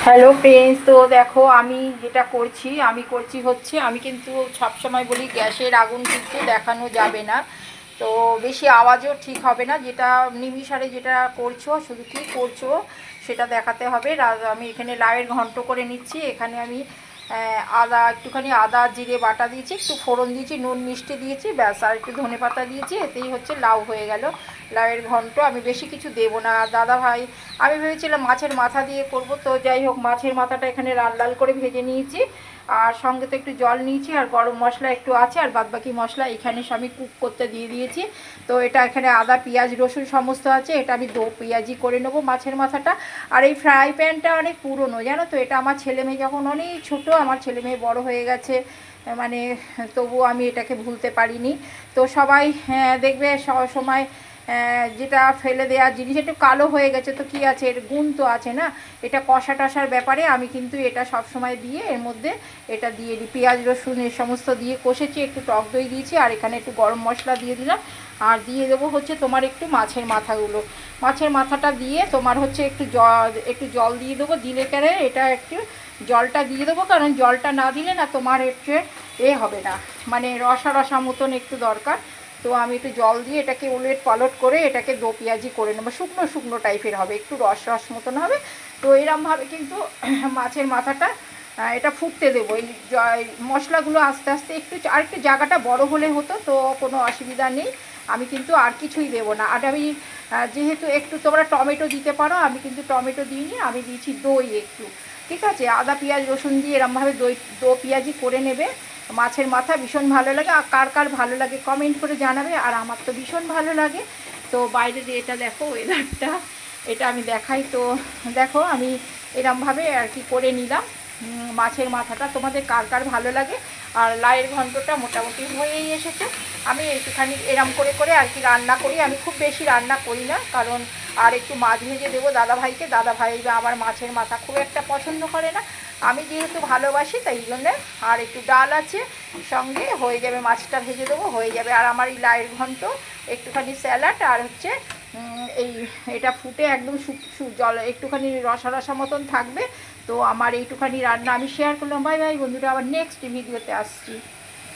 Hello friends, তো দেখো আমি যেটা করছি হচ্ছে আমি কিন্তু সবসময় বলি গ্যাসের আগুন কিন্তু দেখানো যাবে না। তো বেশি আওয়াজও ঠিক হবে না, যেটা নিমিষারে যেটা করছো শুধু কী করছো সেটা দেখাতে হবে। আমি এখানে লাউয়ের ঘন্ট করে নিচ্ছি। এখানে আমি একটুখানি আদা জিরে বাটা দিয়েছি, একটু ফোড়ন দিয়েছি, নুন মিষ্টি দিয়েছি, ব্যাস, আর একটু ধনেপাতা দিয়েছি, এতেই হচ্ছে লাউ হয়ে গেল। লাউয়ের ঘন্ট আমি বেশি কিছু দেবো না। আর দাদা ভাই, আমি ভেবেছিলাম মাছের মাথা দিয়ে করব, তো যাই হোক মাছের মাথাটা এখানে লাল লাল করে ভেজে নিয়েছি। আর সঙ্গে তো একটু জল নিয়েছি, আর গরম মশলা একটু আছে, আর বাদবাকি মশলা এখানে আমি কুক করতে দিয়ে দিয়েছি। তো এটা এখানে আদা পেঁয়াজ রসুন সমস্ত আছে, এটা আমি দো পেঁয়াজি করে নেবো মাছের মাথাটা। আর এই ফ্রাই প্যানটা অনেক পুরনো, জানো তো, এটা আমার ছেলে মেয়ে যখন অনেক ছোটো, আমার ছেলে মেয়ে বড় হয়ে গেছে, মানে তবুও আমি এটাকে ভুলতে পারিনি। তো সবাই দেখবে সময় যেটা ফেলে দেওয়া জিনিস একটু কালো হয়ে গেছে, তো কি আছে, এর গুণ তো আছে না। এটা কষা টষার ব্যাপারে আমি কিন্তু এটা সব সময় দিয়ে এর মধ্যে এটা দিয়ে দিই, পেঁয়াজ রসুন এর সমস্ত দিয়ে কষেছি, একটু টক দই দিয়েছি, আর এখানে একটু গরম মশলা দিয়ে দিলাম। আর দিয়ে দেবো হচ্ছে তোমার একটু মাছের মাথাগুলো। মাছের মাথাটা দিয়ে তোমার হচ্ছে একটু জল দিয়ে দেবো, দিলে কেন এটা একটু জলটা দিয়ে দেবো, কারণ জলটা না দিলে না তোমার হচ্ছে হবে না, মানে রসা রসা মতন একটু দরকার। তো আমি একটু জল দিয়ে এটাকে উলট পালট করে এটাকে দো পেঁয়াজি করে নেবো, শুকনো শুকনো টাইপের হবে, একটু রস রস মতন হবে। তো এরমভাবে কিন্তু মাছের মাথাটা এটা ফুটতে দেবো। এই মশলাগুলো আস্তে আস্তে আর একটু জায়গাটা বড় হলে হতো, তো কোনো অসুবিধা নেই। আমি কিন্তু আর কিছুই দেবো না। আর আমি যেহেতু একটু তোমরা টমেটো দিতে পারো, আমি কিন্তু টমেটো দিইনি, আমি দিয়েছি দই একটু। ঠিক আছে, আদা পেঁয়াজ রসুন দিয়ে এরমভাবে দো পেঁয়াজি করে নেবে। মাছের মাথা ভীষণ ভালো লাগে, আর কার কার ভালো লাগে কমেন্ট করে জানাবে, আর আমার তো ভীষণ ভালো লাগে। তো বাইরে দিয়ে এটা দেখো ওয়েদারটা, এটা আমি দেখাই। তো দেখো আমি এরমভাবে আর কি করে নিলাম মাছের মাথাটা, তোমাদের কার কার ভালো লাগে। আর লাউয়ের ঘন্টটা মোটামুটি হয়েই এসেছে। আমি একটুখানি এরম করে করে আর কি রান্না করি, আমি খুব বেশি রান্না করি না, কারণ আর একটু মাছ ভেজে দেবো দাদাভাইকে। দাদাভাই আবার মাছের মাথা খুব একটা পছন্দ করে না, আমি যেহেতু ভালোবাসি তাই জন্যে। আর একটু ডাল আছে সঙ্গে, হয়ে যাবে, মাছটা ভেজে দেবো, হয়ে যাবে। আর আমার এই লাউয়ের ঘন্ট, একটুখানি স্যালাড, আর হচ্ছে এই এটা ফুটে একদম জল একটুখানি রসা রসা মতন থাকবে। তো আমার এইটুখানি রান্না আমি শেয়ার করলাম। বাই বাই বন্ধুরা, আবার নেক্সট ভিডিওতে আসছি।